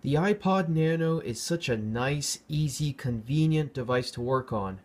The iPod Nano is such a nice, easy, convenient device to work on.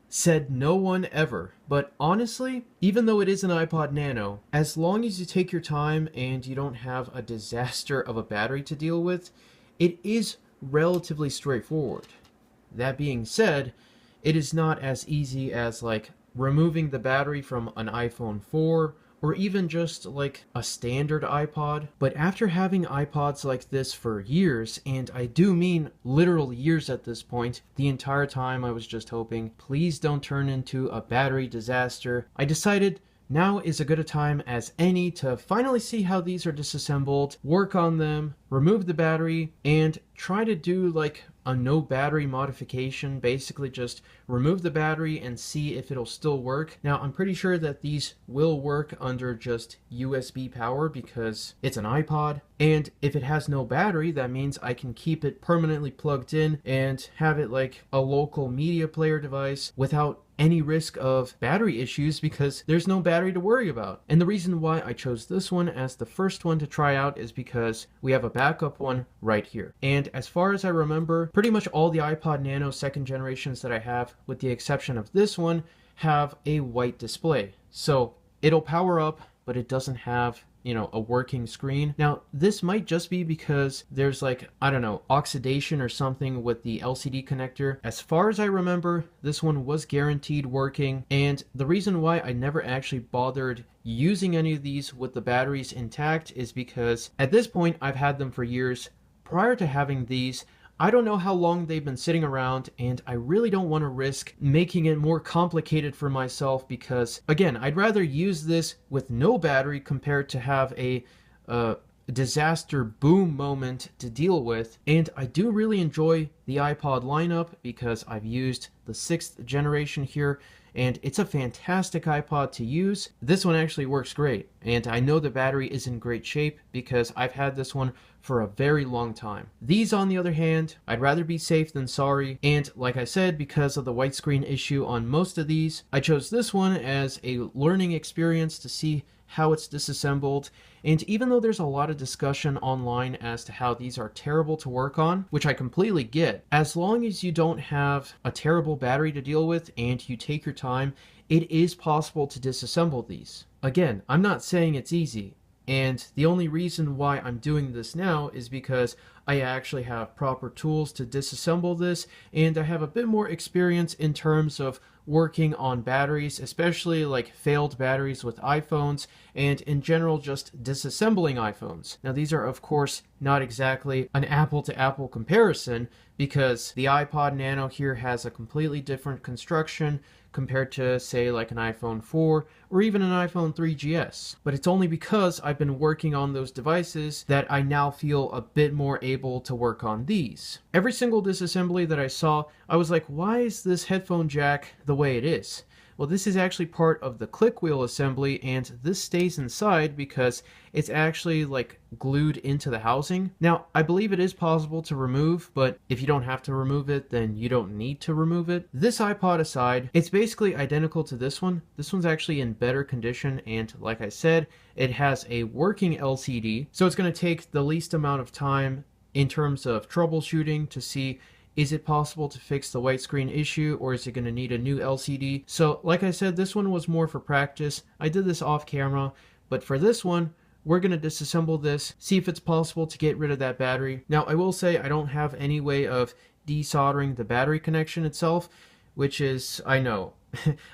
Said no one ever. But honestly, even though it is an iPod Nano, as long as you take your time and you don't have a disaster of a battery to deal with, it is relatively straightforward. That being said, it is not as easy as like removing the battery from an iPhone 4 or even just like a standard iPod. But after having iPods like this for years, and I do mean literal years at this point, the entire time I was just hoping, please don't turn into a battery disaster, I decided now is as good a time as any to finally see how these are disassembled, work on them, remove the battery, and try to do like a no battery modification. Basically just remove the battery and see if it'll still work. Now I'm pretty sure that these will work under just USB power because it's an iPod, and if it has no battery, that means I can keep it permanently plugged in and have it like a local media player device without any risk of battery issues because there's no battery to worry about. And the reason why I chose this one as the first one to try out is because we have a backup one right here. And as far as I remember, pretty much all the iPod Nano second generations that I have, with the exception of this one, have a white display. So it'll power up, but it doesn't have a working screen. Now, this might just be because there's like, I don't know, oxidation or something with the LCD connector. As far as I remember, this one was guaranteed working, and the reason why I never actually bothered using any of these with the batteries intact is because at this point, I've had them for years. Prior to having these, I don't know how long they've been sitting around, and I really don't want to risk making it more complicated for myself because, again, I'd rather use this with no battery compared to have a disaster boom moment to deal with. And I do really enjoy the iPod lineup because I've used the 6th generation here, and it's a fantastic iPod to use. This one actually works great, and I know the battery is in great shape because I've had this one for a very long time. These, on the other hand, I'd rather be safe than sorry, and like I said, because of the white screen issue on most of these, I chose this one as a learning experience to see how it's disassembled. And even though there's a lot of discussion online as to how these are terrible to work on, which I completely get, as long as you don't have a terrible battery to deal with and you take your time, it is possible to disassemble these. Again, I'm not saying it's easy, and the only reason why I'm doing this now is because I actually have proper tools to disassemble this, and I have a bit more experience in terms of working on batteries, especially like failed batteries with iPhones, and in general just disassembling iPhones. Now these are of course not exactly an apple to apple comparison because the iPod Nano here has a completely different construction compared to, say, like an iPhone 4 or even an iPhone 3GS. But it's only because I've been working on those devices that I now feel a bit more able to work on these. Every single disassembly that I saw, I was like, why is this headphone jack the way it is? Well, this is actually part of the click wheel assembly, and this stays inside because it's actually like glued into the housing. Now, I believe it is possible to remove, but if you don't have to remove it, then you don't need to remove it. This iPod aside, it's basically identical to this one. This one's actually in better condition, and like I said, it has a working LCD, so it's going to take the least amount of time in terms of troubleshooting to see, is it possible to fix the white screen issue, or is it going to need a new LCD? So like I said, this one was more for practice. I did this off camera, but for this one, we're going to disassemble this, see if it's possible to get rid of that battery. Now, I will say I don't have any way of desoldering the battery connection itself, which is, I know.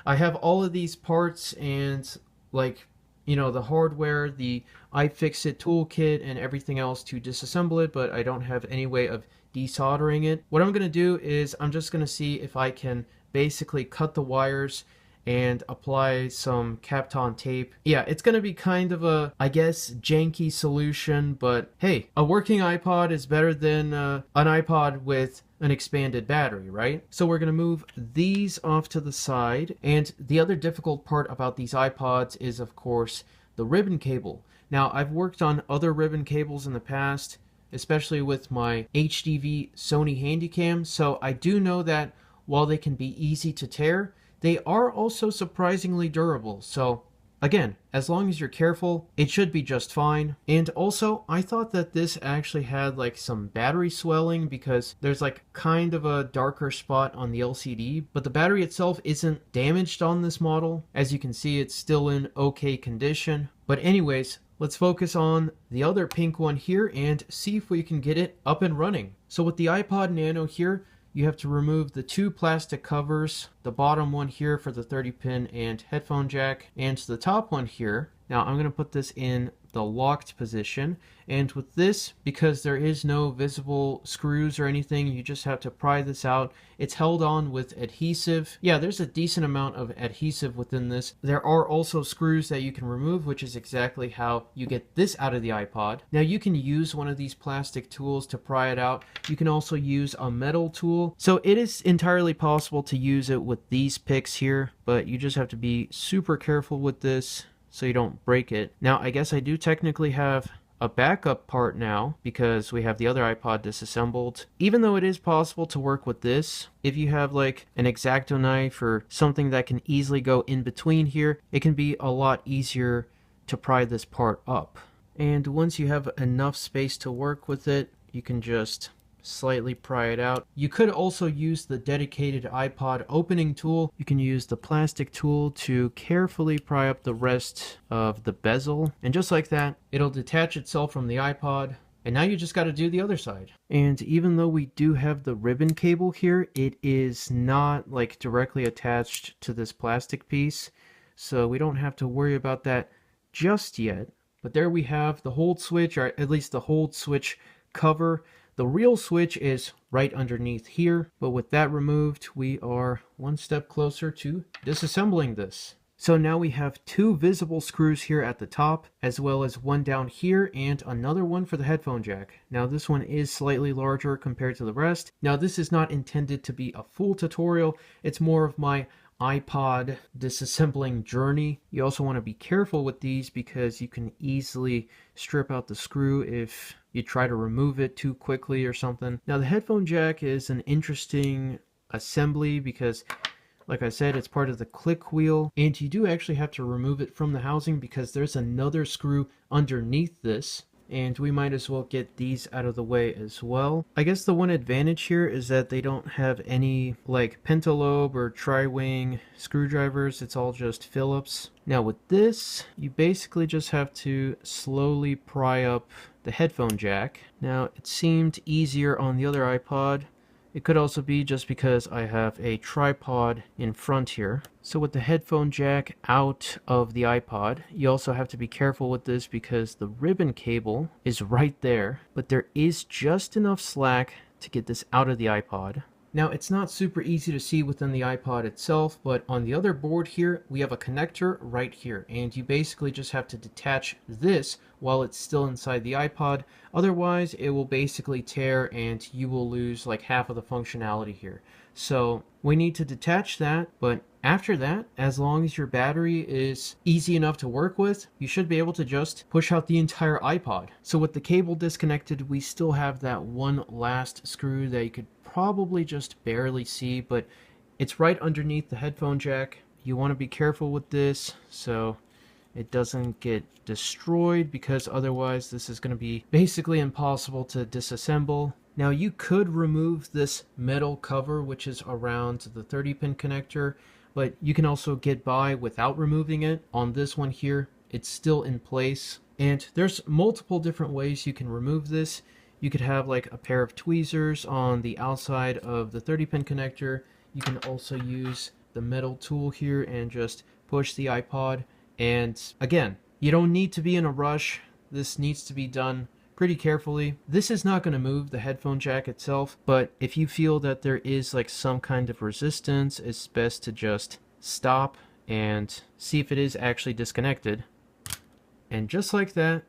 I have all of these parts and like, the hardware, the iFixit toolkit, and everything else to disassemble it, but I don't have any way of desoldering it. What I'm going to do is I'm just going to see if I can basically cut the wires and apply some Kapton tape. Yeah, it's going to be kind of a, I guess, janky solution, but hey, a working iPod is better than an iPod with an expanded battery, right? So we're going to move these off to the side, and the other difficult part about these iPods is, of course, the ribbon cable. Now, I've worked on other ribbon cables in the past, especially with my HDV Sony Handycam, so I do know that while they can be easy to tear, they are also surprisingly durable. So Again, as long as you're careful, it should be just fine. And also, I thought that this actually had like some battery swelling because there's like kind of a darker spot on the LCD, but the battery itself isn't damaged on this model. As you can see, it's still in okay condition. But anyways, let's focus on the other pink one here and see if we can get it up and running. So with the iPod Nano here, you have to remove the two plastic covers, the bottom one here for the 30-pin and headphone jack, and the top one here. Now I'm going to put this in the locked position, and with this, because there is no visible screws or anything, you just have to pry this out. It's held on with adhesive. Yeah, there's a decent amount of adhesive within this. There are also screws that you can remove, which is exactly how you get this out of the iPod. Now you can use one of these plastic tools to pry it out. You can also use a metal tool. So it is entirely possible to use it with these picks here, but you just have to be super careful with this so you don't break it. Now, I guess I do technically have a backup part now because we have the other iPod disassembled. Even though it is possible to work with this, if you have like an X-Acto knife or something that can easily go in between here, it can be a lot easier to pry this part up. And once you have enough space to work with it, you can just slightly pry it out. You could also use the dedicated iPod opening tool. You can use the plastic tool to carefully pry up the rest of the bezel, and just like that, it'll detach itself from the iPod. And now you just got to do the other side. And even though we do have the ribbon cable here, it is not like directly attached to this plastic piece, so we don't have to worry about that just yet. But there we have the hold switch, or at least the hold switch cover. The real switch is right underneath here, but with that removed, we are one step closer to disassembling this. So now we have two visible screws here at the top, as well as one down here and another one for the headphone jack. Now this one is slightly larger compared to the rest. Now this is not intended to be a full tutorial, it's more of my iPod disassembling journey. You also want to be careful with these because you can easily strip out the screw if you try to remove it too quickly or something. Now the headphone jack is an interesting assembly because, like I said, it's part of the click wheel, and you do actually have to remove it from the housing because there's another screw underneath this, and we might as well get these out of the way as well. I guess the one advantage here is that they don't have any like pentalobe or tri-wing screwdrivers. It's all just Phillips. Now with this, you basically just have to slowly pry up the headphone jack. Now it seemed easier on the other iPod. It could also be just because I have a tripod in front here. So with the headphone jack out of the iPod, you also have to be careful with this because the ribbon cable is right there, but there is just enough slack to get this out of the iPod. Now it's not super easy to see within the iPod itself, but on the other board here, we have a connector right here, and you basically just have to detach this while it's still inside the iPod. Otherwise, it will basically tear and you will lose like half of the functionality here. So we need to detach that, but after that, as long as your battery is easy enough to work with, you should be able to just push out the entire iPod. So with the cable disconnected, we still have that one last screw that you could probably just barely see, but it's right underneath the headphone jack. You want to be careful with this so it doesn't get destroyed, because otherwise this is going to be basically impossible to disassemble. Now you could remove this metal cover which is around the 30-pin connector, but you can also get by without removing it. On this one here, it's still in place, and there's multiple different ways you can remove this. You could have like a pair of tweezers on the outside of the 30-pin connector. You can also use the metal tool here and just push the iPod. And again, you don't need to be in a rush. This needs to be done pretty carefully. This is not going to move the headphone jack itself, but if you feel that there is like some kind of resistance, it's best to just stop and see if it is actually disconnected. And just like that,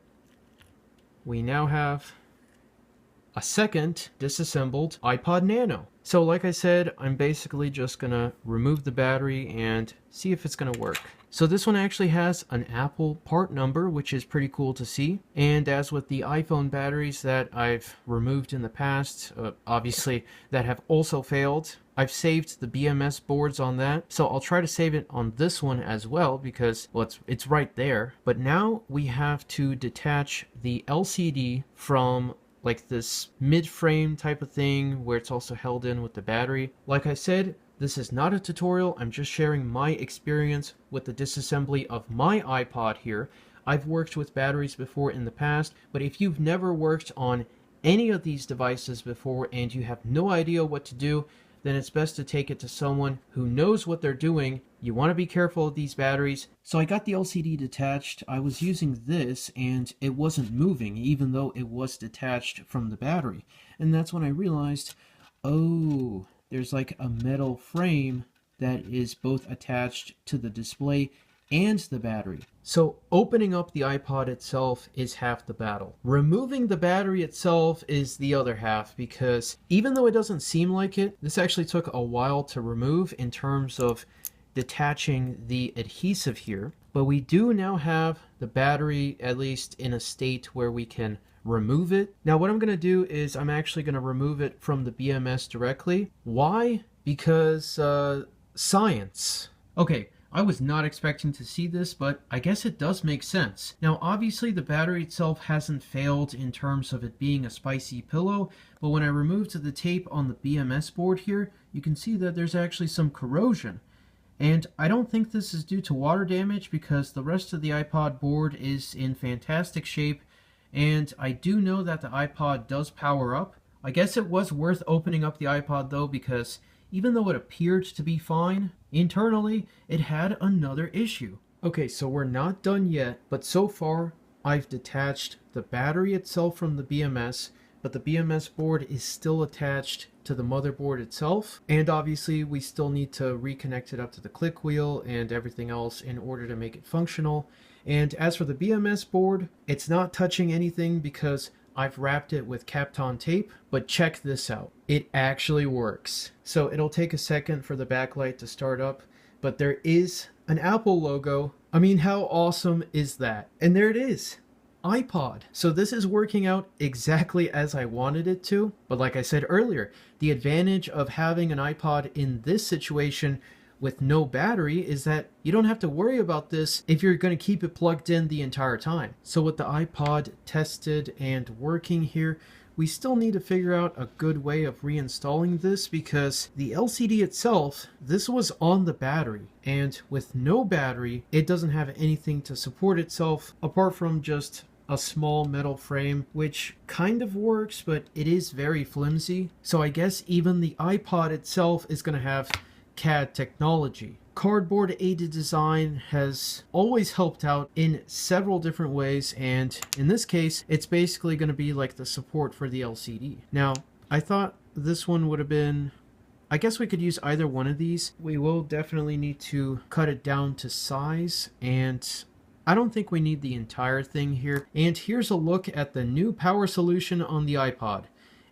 we now have a second disassembled iPod Nano. So like I said, I'm basically just gonna remove the battery and see if it's gonna work. So this one actually has an Apple part number, which is pretty cool to see. And as with the iPhone batteries that I've removed in the past, obviously that have also failed, I've saved the BMS boards on that, so I'll try to save it on this one as well because, well, it's right there. But now we have to detach the LCD from like this mid-frame type of thing where it's also held in with the battery. Like I said, this is not a tutorial. I'm just sharing my experience with the disassembly of my iPod here. I've worked with batteries before in the past, but if you've never worked on any of these devices before and you have no idea what to do, then it's best to take it to someone who knows what they're doing. You want to be careful of these batteries. So I got the LCD detached. I was using this and it wasn't moving even though it was detached from the battery. And that's when I realized, oh, there's like a metal frame that is both attached to the display and the battery. So opening up the iPod itself is half the battle. Removing the battery itself is the other half, because even though it doesn't seem like it, this actually took a while to remove in terms of detaching the adhesive here. But we do now have the battery at least in a state where we can remove it. Now what I'm going to do is I'm actually going to remove it from the BMS directly. Why? Because science. Okay. I was not expecting to see this, but I guess it does make sense. Now, obviously, the battery itself hasn't failed in terms of it being a spicy pillow, but when I removed the tape on the BMS board here, you can see that there's actually some corrosion. And I don't think this is due to water damage because the rest of the iPod board is in fantastic shape, and I do know that the iPod does power up. I guess it was worth opening up the iPod though, because even though it appeared to be fine, internally, it had another issue. Okay, so we're not done yet, but so far, I've detached the battery itself from the BMS, but the BMS board is still attached to the motherboard itself, and obviously we still need to reconnect it up to the click wheel and everything else in order to make it functional. And as for the BMS board, it's not touching anything because I've wrapped it with Kapton tape, but check this out. It actually works. So it'll take a second for the backlight to start up, but there is an Apple logo. I mean, how awesome is that? And there it is. iPod. So this is working out exactly as I wanted it to. But like I said earlier, the advantage of having an iPod in this situation with no battery is that you don't have to worry about this if you're going to keep it plugged in the entire time. So with the iPod tested and working here, we still need to figure out a good way of reinstalling this because the LCD itself, this was on the battery, and with no battery, it doesn't have anything to support itself apart from just a small metal frame, which kind of works, but it is very flimsy. So I guess even the iPod itself is going to have CAD technology. Cardboard aided design has always helped out in several different ways, and in this case it's basically going to be like the support for the LCD. Now I thought this one would have been, I guess we could use either one of these. We will definitely need to cut it down to size, and I don't think we need the entire thing here. And here's a look at the new power solution on the iPod.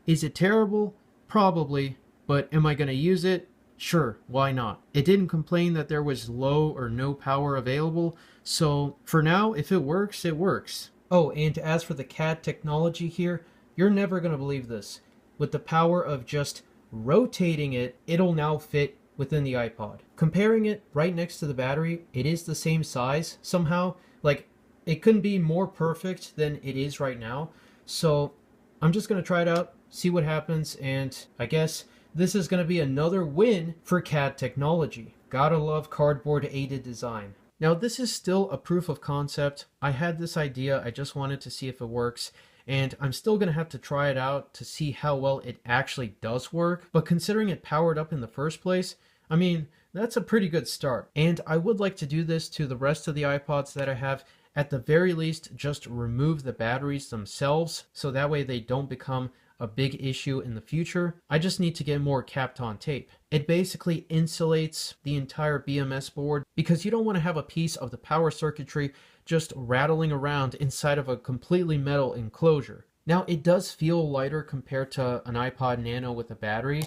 Is it terrible? Probably, but am I going to use it? Sure, why not? It didn't complain that there was low or no power available, so for now, if it works, it works. Oh, and as for the CAD technology here, you're never going to believe this. With the power of just rotating it, it'll now fit within the iPod. Comparing it right next to the battery, it is the same size somehow. Like, it couldn't be more perfect than it is right now. So I'm just going to try it out, see what happens, and I guess this is going to be another win for CAD technology. Gotta love cardboard aided design. Now this is still a proof of concept. I had this idea, I just wanted to see if it works, and I'm still going to have to try it out to see how well it actually does work. But considering it powered up in the first place, I mean, that's a pretty good start. And I would like to do this to the rest of the iPods that I have. At the very least, just remove the batteries themselves, so that way they don't become a big issue in the future. I just need to get more Kapton tape. It basically insulates the entire BMS board because you don't want to have a piece of the power circuitry just rattling around inside of a completely metal enclosure. Now, it does feel lighter compared to an iPod Nano with a battery,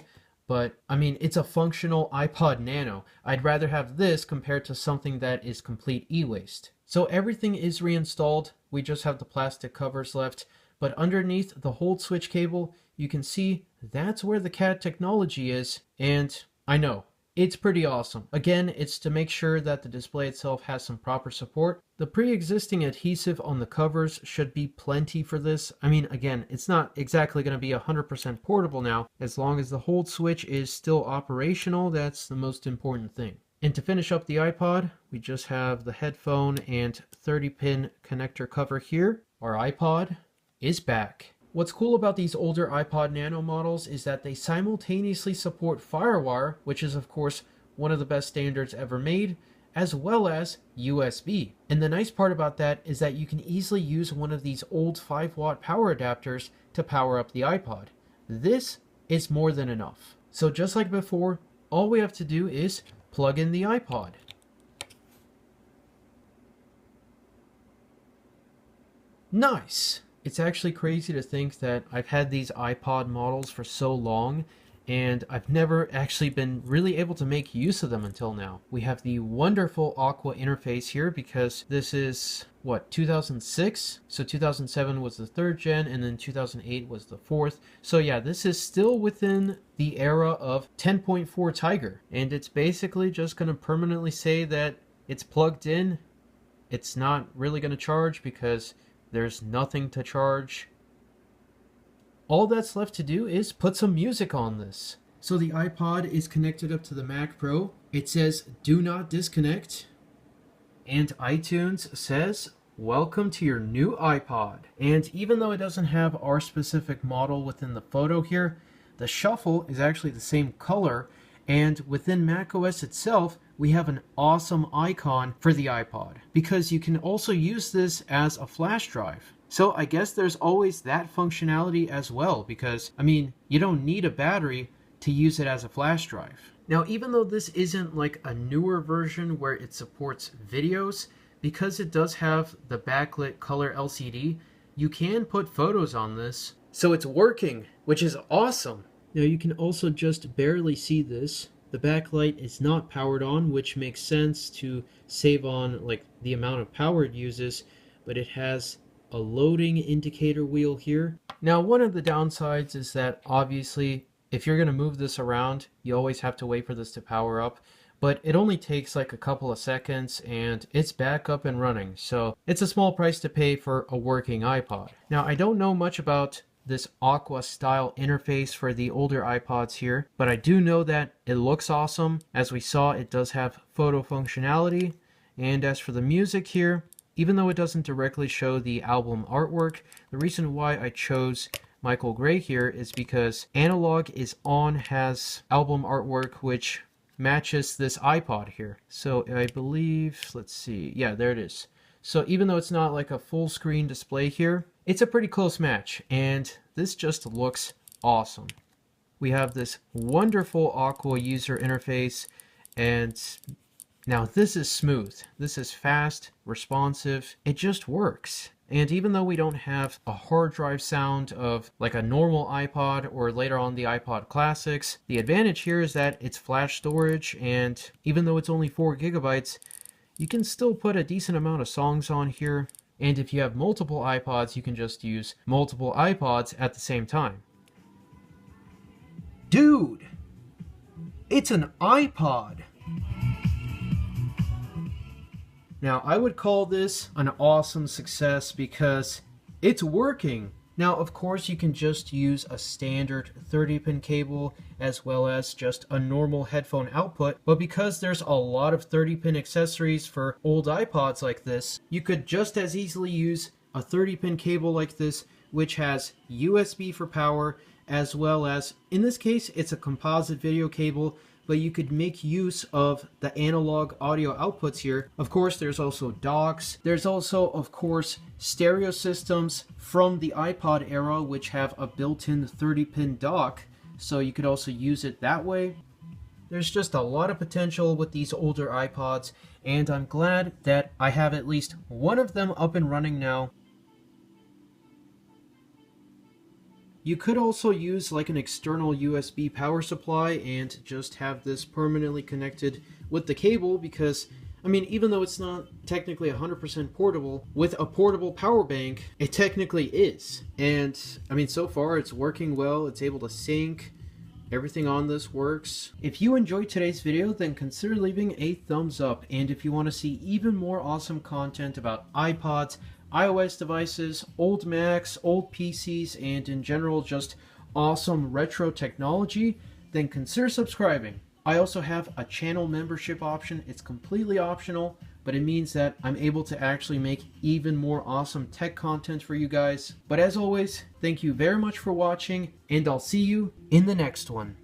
but I mean, it's a functional iPod Nano. I'd rather have this compared to something that is complete e-waste. So everything is reinstalled. We just have the plastic covers left. But underneath the hold switch cable, you can see that's where the CAD technology is, and I know, it's pretty awesome. Again, it's to make sure that the display itself has some proper support. The pre-existing adhesive on the covers should be plenty for this. I mean, again, it's not exactly going to be 100% portable now. As long as the hold switch is still operational, that's the most important thing. And to finish up the iPod, we just have the headphone and 30-pin connector cover here. Our iPod is back. What's cool about these older iPod Nano models is that they simultaneously support FireWire, which is of course one of the best standards ever made, as well as USB. And the nice part about that is that you can easily use one of these old 5-watt power adapters to power up the iPod. This is more than enough. So just like before, all we have to do is plug in the iPod. Nice! It's actually crazy to think that I've had these iPod models for so long, and I've never actually been really able to make use of them until now. We have the wonderful Aqua interface here because this is, what, 2006? So 2007 was the 3rd gen, and then 2008 was the 4th. So yeah, this is still within the era of 10.4 Tiger, and it's basically just going to permanently say that it's plugged in. It's not really going to charge because there's nothing to charge. All that's left to do is put some music on this. So the iPod is connected up to the Mac Pro. It says, "Do not disconnect." And iTunes says, "Welcome to your new iPod." And even though it doesn't have our specific model within the photo here, the shuffle is actually the same color. And within macOS itself, we have an awesome icon for the iPod because you can also use this as a flash drive. So I guess there's always that functionality as well because, I mean, you don't need a battery to use it as a flash drive. Now, even though this isn't like a newer version where it supports videos, because it does have the backlit color LCD, you can put photos on this. So it's working, which is awesome. Now you can also just barely see this. The backlight is not powered on, which makes sense to save on like the amount of power it uses, but it has a loading indicator wheel here. Now one of the downsides is that obviously if you're going to move this around, you always have to wait for this to power up, but it only takes like a couple of seconds and it's back up and running. So it's a small price to pay for a working iPod. Now I don't know much about this Aqua style interface for the older iPods here, but I do know that it looks awesome. As we saw, it does have photo functionality. And as for the music here, even though it doesn't directly show the album artwork, the reason why I chose Michael Gray here is because Analog is On has album artwork which matches this iPod here. So I believe, let's see, yeah, there it is. So even though it's not like a full screen display here, it's a pretty close match, and this just looks awesome. We have this wonderful Aqua user interface, and now this is smooth. This is fast, responsive, it just works. And even though we don't have a hard drive sound of like a normal iPod or later on the iPod Classics, the advantage here is that it's flash storage, and even though it's only 4 gigabytes, you can still put a decent amount of songs on here. And if you have multiple iPods, you can just use multiple iPods at the same time. Dude! It's an iPod! Now, I would call this an awesome success because it's working. Now, of course, you can just use a standard 30-pin cable as well as just a normal headphone output, but because there's a lot of 30-pin accessories for old iPods like this, you could just as easily use a 30-pin cable like this, which has USB for power, as well as, in this case, it's a composite video cable, but you could make use of the analog audio outputs here. Of course, there's also docks. There's also, of course, stereo systems from the iPod era, which have a built-in 30-pin dock, so you could also use it that way. There's just a lot of potential with these older iPods, and I'm glad that I have at least one of them up and running now. You could also use like an external USB power supply and just have this permanently connected with the cable because, I mean, even though it's not technically 100% portable, with a portable power bank, it technically is. And I mean, so far it's working well. It's able to sync. Everything on this works. If you enjoyed today's video, then consider leaving a thumbs up. And if you want to see even more awesome content about iPods, iOS devices, old Macs, old PCs, and in general just awesome retro technology, then consider subscribing. I also have a channel membership option. It's completely optional, but it means that I'm able to actually make even more awesome tech content for you guys. But as always, thank you very much for watching, and I'll see you in the next one.